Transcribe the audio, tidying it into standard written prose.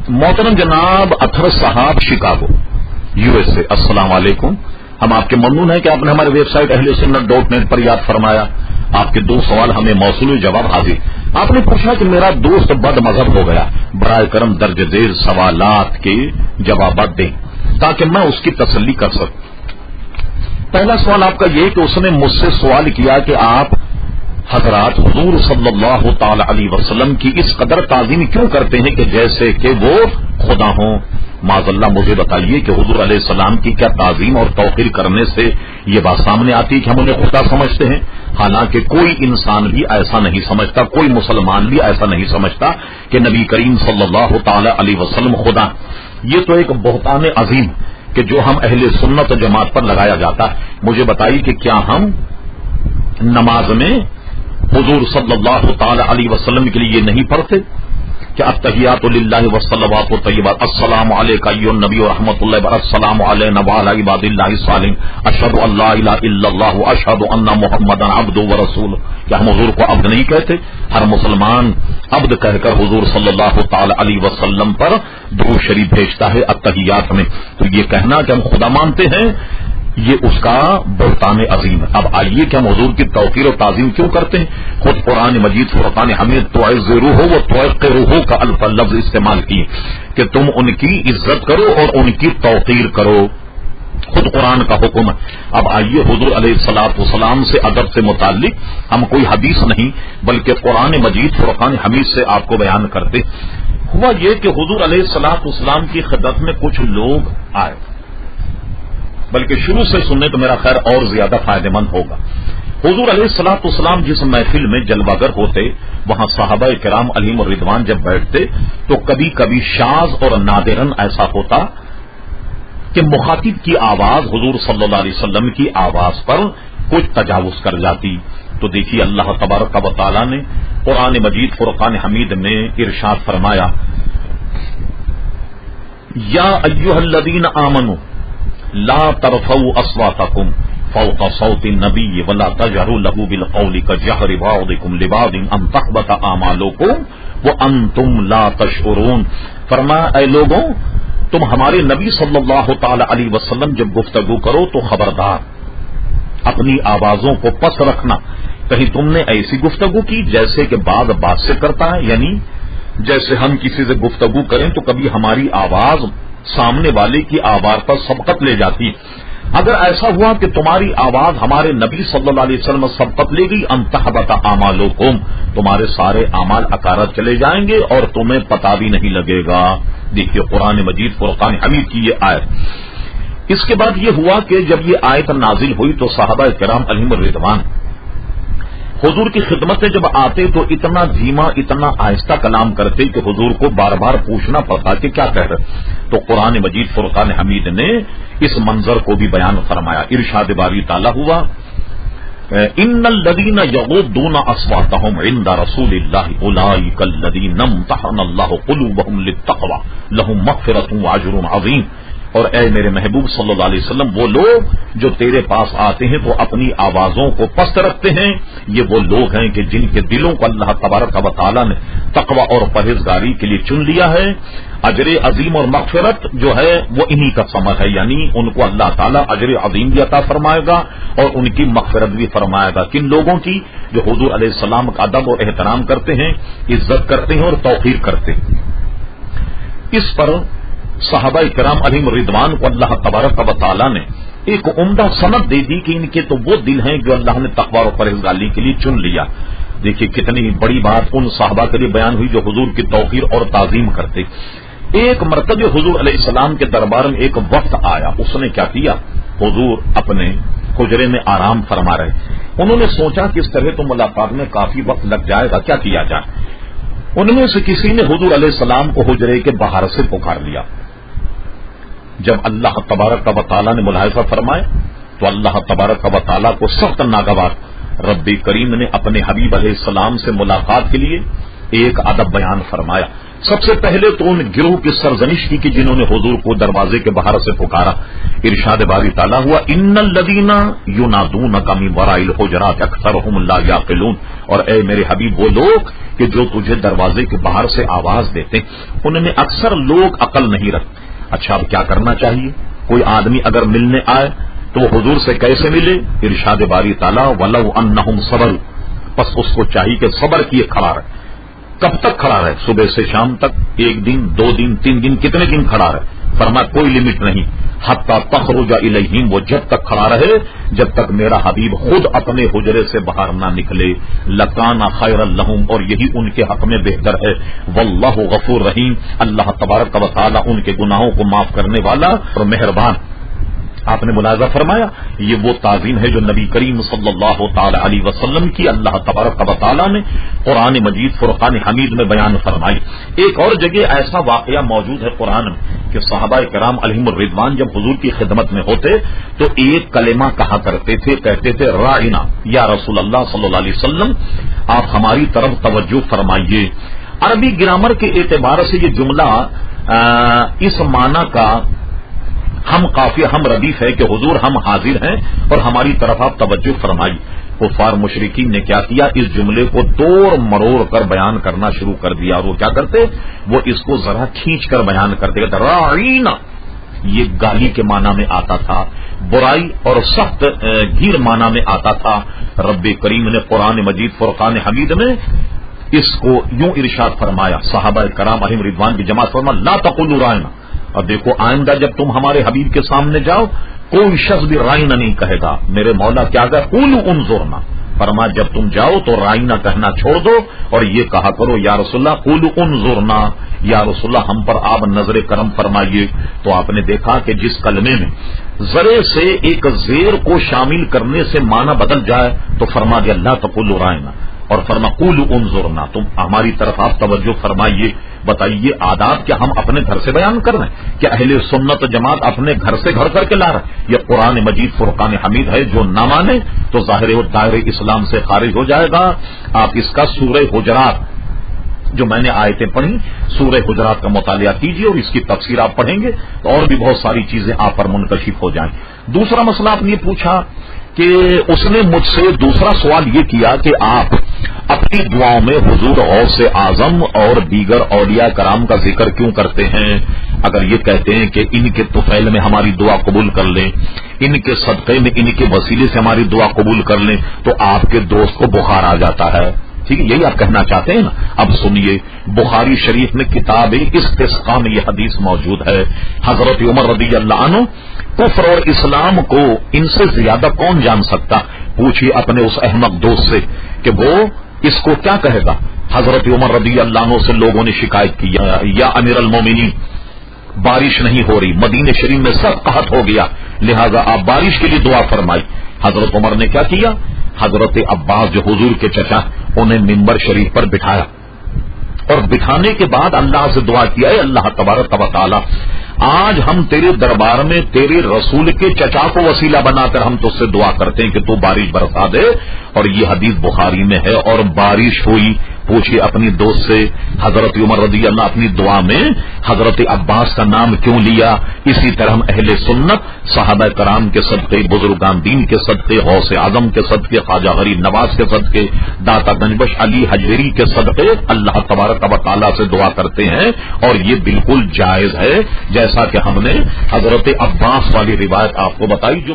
محترم جناب اطہر صاحب شکاگو USA، السلام علیکم. ہم آپ کے ممنون ہیں کہ آپ نے ہمارے ویب سائٹ اہلسنت.net پر یاد فرمایا. آپ کے 2 سوال ہمیں موصول جواب حاضر. آپ نے پوچھا کہ میرا دوست بد مذہب ہو گیا، برائے کرم درج ذیل سوالات کے جوابات دیں تاکہ میں اس کی تسلی کر سکوں. پہلا سوال آپ کا یہ کہ اس نے مجھ سے سوال کیا کہ آپ حضرات حضور صلی اللہ تعالی علیہ وسلم کی اس قدر تعظیم کیوں کرتے ہیں کہ جیسے کہ وہ خدا ہوں. معاذ اللہ مجھے بتائیے کہ حضور علیہ السلام کی کیا تعظیم اور توقیر کرنے سے یہ بات سامنے آتی ہے کہ ہم انہیں خدا سمجھتے ہیں؟ حالانکہ کوئی انسان بھی ایسا نہیں سمجھتا، کوئی مسلمان بھی ایسا نہیں سمجھتا کہ نبی کریم صلی اللہ تعالی علیہ وسلم خدا. یہ تو ایک بہتان عظیم کہ جو ہم اہل سنت و جماعت پر لگایا جاتا ہے. مجھے بتائیے کہ کیا ہم نماز میں حضور صلی اللہ تعالی علیہ وسلم کے لیے نہیں پڑھتے کہ التحیات للہ والصلوات والطیبات، السلام علیک ایھا النبی ورحمۃ اللہ وبرکاتہ، السلام علینا وعلی عباد اللہ الصالحین، اشہد ان لا الہ الا اللہ واشہد ان محمدا عبدہ ورسولہ. کیا ہم حضور کو عبد نہیں کہتے؟ ہر مسلمان عبد کہہ کر حضور صلی اللہ تعالی علیہ وسلم پر درود شریف بھیجتا ہے التحیات میں. تو یہ کہنا کہ ہم خدا مانتے ہیں یہ اس کا بہتان عظیم ہے. اب آئیے کہ ہم حضور کی توقیر و تعظیم کیوں کرتے ہیں؟ خود قرآن مجید فرقان حمید تعزروہ و توقروہ کا لفظ استعمال کیے کہ تم ان کی عزت کرو اور ان کی توقیر کرو. خود قرآن کا حکم ہے. اب آئیے حضور علیہ الصلوۃ والسلام سے ادب سے متعلق ہم کوئی حدیث نہیں بلکہ قرآن مجید فرقان حمید سے آپ کو بیان کرتے. ہوا یہ کہ حضور علیہ الصلوۃ والسلام کی خدمت میں کچھ لوگ آئے، بلکہ شروع سے سننے تو میرا خیر اور زیادہ فائدہ مند ہوگا. حضور علیہ الصلوۃ والسلام جس محفل میں جلوہ گر ہوتے وہاں صحابہ کرام علیہم الرضوان جب بیٹھتے تو کبھی کبھی شاذ اور نادراً ایسا ہوتا کہ مخاطب کی آواز حضور صلی اللہ علیہ وسلم کی آواز پر کچھ تجاوز کر جاتی. تو دیکھیے اللہ تبارک و تعالی نے قرآن مجید فرقان حمید میں ارشاد فرمایا، یا ایھا الذین آمنوا لا ترفعوا اصواتکم فوق صوت النبی ولا تجهروا له بالقول كجهر بعضکم لبعض ان تحبط اعمالکم وانتم لا تشعرون. فرمایا اے لوگوں تم ہمارے نبی صلی اللہ تعالی علیہ وسلم جب گفتگو کرو تو خبردار اپنی آوازوں کو پست رکھنا. کہیں تم نے ایسی گفتگو کی جیسے کہ بعض بات سے کرتا ہے، یعنی جیسے ہم کسی سے گفتگو کریں تو کبھی ہماری آواز سامنے والے کی آواز پر سبقت لے جاتی. اگر ایسا ہوا کہ تمہاری آواز ہمارے نبی صلی اللہ علیہ وسلم سبقت لے گئی، ان تحبط اعمالکم تمہارے سارے اعمال اکارت چلے جائیں گے اور تمہیں پتہ بھی نہیں لگے گا. دیکھیے قرآن مجید فرقان حمید کی یہ آیت. اس کے بعد یہ ہوا کہ جب یہ آیت نازل ہوئی تو صحابہ کرام علیہم الرضوان حضور کی خدمت میں جب آتے تو اتنا دھیما اتنا آہستہ کلام کرتے کہ حضور کو بار بار پوچھنا پڑتا کہ کیا کہہ رہے. تو قرآن مجید فرقان حمید نے اس منظر کو بھی بیان فرمایا. ارشاد باری تعالی ہوا، ان الذین یغضون اصواتهم عند رسول اللہ اولئک الذین امتحن اللہ قلوبهم للتقوی لهم مغفرۃ واجر عظیم. اور اے میرے محبوب صلی اللہ علیہ وسلم وہ لوگ جو تیرے پاس آتے ہیں تو اپنی آوازوں کو پست رکھتے ہیں، یہ وہ لوگ ہیں کہ جن کے دلوں کو اللہ تبارک و تعالی نے تقوی اور پرہیزگاری کے لیے چن لیا ہے. اجر عظیم اور مغفرت جو ہے وہ انہی کا ثمر ہے، یعنی ان کو اللہ تعالیٰ اجر عظیم بھی عطا فرمائے گا اور ان کی مغفرت بھی فرمائے گا. کن لوگوں کی؟ جو حضور علیہ السلام کا ادب اور احترام کرتے ہیں، عزت کرتے ہیں اور توقیر کرتے ہیں. اس پر صحابہ کرام علیہم الرضوان کو اللہ تبارک و تعالی نے ایک عمدہ سند دے دی کہ ان کے تو وہ دل ہیں جو اللہ نے تقوی اور پرہیزگاری کے لیے چن لیا. دیکھیے کتنی بڑی بات ان صحابہ کے لیے بیان ہوئی جو حضور کی توقیر اور تعظیم کرتے. ایک مرتبہ حضور علیہ السلام کے دربار میں ایک وقت آیا، اس نے کیا کیا، حضور اپنے حجرے میں آرام فرما رہے. انہوں نے سوچا کہ اس طرح تو ملاقات میں کافی وقت لگ جائے گا، کیا کیا جائے. ان میں سے کسی نے حضور علیہ السلام کو حجرے کے باہر سے پکار لیا. جب اللہ تبارک و تعالیٰ نے ملاحظہ فرمائے تو اللہ تبارک و تعالیٰ کو سخت ناگوار رب کریم نے اپنے حبیب علیہ السلام سے ملاقات کے لیے ایک ادب بیان فرمایا. سب سے پہلے تو ان گروہ کی سرزنش کی کہ جنہوں نے حضور کو دروازے کے باہر سے پکارا. ارشاد باری تعالیٰ ہوا ان الذین ینادونک من وراء الحجرات اکثرهم لا یعقلون. اور اے میرے حبیب وہ لوگ کہ جو تجھے دروازے کے باہر سے آواز دیتے ان میں اکثر لوگ عقل نہیں رکھتے. اچھا اب کیا کرنا چاہیے؟ کوئی آدمی اگر ملنے آئے تو وہ حضور سے کیسے ملے؟ ارشاد باری تعالیٰ ولو انہم صبروا. بس اس کو چاہیے کہ صبر کیے کھڑا رہے. کب تک کھڑا رہے؟ صبح سے شام تک، 1 دن 2 دن 3 دن، کتنے دن کھڑا رہے؟ فرمایا کوئی لمٹ نہیں. حتی تخرج الیہم، وہ جب تک کھڑا رہے جب تک میرا حبیب خود اپنے حجرے سے باہر نہ نکلے. لکان خیر لہم، اور یہی ان کے حق میں بہتر ہے. واللہ غفور رحیم، اللہ تبارک و تعالی ان کے گناہوں کو معاف کرنے والا اور مہربان. آپ نے ملاحظہ فرمایا یہ وہ تعظیم ہے جو نبی کریم صلی اللہ تعالی علیہ وسلم کی اللہ تبارک و تعالی نے قرآن مجید فرقان حمید میں بیان فرمائی. ایک اور جگہ ایسا واقعہ موجود ہے قرآن میں کہ صحابہ کرام علیہم الرضوان جب حضور کی خدمت میں ہوتے تو ایک کلمہ کہا کرتے تھے، کہتے تھے راعنا یا رسول اللہ صلی اللہ علیہ وسلم آپ ہماری طرف توجہ فرمائیے. عربی گرامر کے اعتبار سے یہ جملہ اس معنی کا ہم قافیہ ہم ردیف ہے کہ حضور ہم حاضر ہیں اور ہماری طرف آپ توجہ فرمائی. کفار مشرکین نے کیا کیا؟ اس جملے کو توڑ مروڑ کر بیان کرنا شروع کر دیا. اور وہ کیا کرتے؟ وہ اس کو ذرا کھینچ کر بیان کرتے. راعینا یہ گالی کے معنی میں آتا تھا، برائی اور سخت گیر معنی میں آتا تھا. رب کریم نے قرآن مجید فرقان حمید میں اس کو یوں ارشاد فرمایا. صحابہ کرام علیہم رضوان کی جماعت فرما لا تقولوا راعنا. اور دیکھو آئندہ جب تم ہمارے حبیب کے سامنے جاؤ کوئی شخص بھی رائنا نہیں کہے گا. میرے مولا کیا کہا؟ قولوا انظرنا. فرما جب تم جاؤ تو رائنا کہنا چھوڑ دو اور یہ کہا کرو یا رسول اللہ قولوا انظرنا، یا رسول اللہ ہم پر آپ نظر کرم فرمائیے. تو آپ نے دیکھا کہ جس کلمے میں ذرے سے ایک زیر کو شامل کرنے سے معنی بدل جائے تو فرما دیا لا تقولوا رائنا اور فرما قولوا انظرنا، تم ہماری طرف آپ توجہ فرمائیے. بتائیے آداب کیا ہم اپنے گھر سے بیان کر رہے ہیں؟ کیا اہل سنت جماعت اپنے گھر سے گھر کر کے لا رہے ہیں؟ یہ قرآن مجید فرقان حمید ہے، جو نہ مانے تو ظاہر و دائرے اسلام سے خارج ہو جائے گا. آپ اس کا سورہ حجرات جو میں نے آیتیں پڑھی سورہ حجرات کا مطالعہ کیجیے اور اس کی تفسیر آپ پڑھیں گے تو اور بھی بہت ساری چیزیں آپ پر منکشف ہو جائیں. دوسرا مسئلہ آپ نے یہ پوچھا کہ اس نے مجھ سے دوسرا سوال یہ کیا کہ آپ اپنی دعاؤں میں حضور غوث اعظم اور دیگر اولیاء کرام کا ذکر کیوں کرتے ہیں؟ اگر یہ کہتے ہیں کہ ان کے طفیل میں ہماری دعا قبول کر لیں، ان کے صدقے میں ان کے وسیلے سے ہماری دعا قبول کر لیں تو آپ کے دوست کو بخار آ جاتا ہے. ٹھیک ہے، یہی آپ کہنا چاہتے ہیں نا. اب سنیے بخاری شریف میں کتاب استسقاء میں یہ حدیث موجود ہے. حضرت عمر رضی اللہ عنہ کفر اور اسلام کو ان سے زیادہ کون جان سکتا؟ پوچھیے اپنے اس احمق دوست سے کہ وہ اس کو کیا کہے گا. حضرت عمر رضی اللہ عنہ سے لوگوں نے شکایت کی یا امیر المومنین بارش نہیں ہو رہی، مدینہ شریف میں سخت قحط ہو گیا، لہذا آپ بارش کے لیے دعا فرمائی. حضرت عمر نے کیا کیا؟ حضرت عباس جو حضور کے چچا انہیں ممبر شریف پر بٹھایا اور بٹھانے کے بعد اللہ سے دعا کیا ہے اللہ تبارک و تعالی آج ہم تیرے دربار میں تیرے رسول کے چچا کو وسیلہ بنا کر ہم تجھ سے دعا کرتے ہیں کہ تو بارش برسا دے. اور یہ حدیث بخاری میں ہے اور بارش ہوئی. پوچھئے اپنی دوست سے حضرت عمر رضی اللہ اپنی دعا میں حضرت عباس کا نام کیوں لیا؟ اسی طرح ہم اہل سنت صحابہ کرام کے صدقے، بزرگان دین کے صدقے، غوث اعظم کے صدقے، خواجہ غریب نواز کے صدقے، داتا گنجبخش علی حجویری کے صدقے اللہ تبارک و تعالی سے دعا کرتے ہیں. اور یہ بالکل جائز ہے جیسا کہ ہم نے حضرت عباس والی روایت آپ کو بتائی جو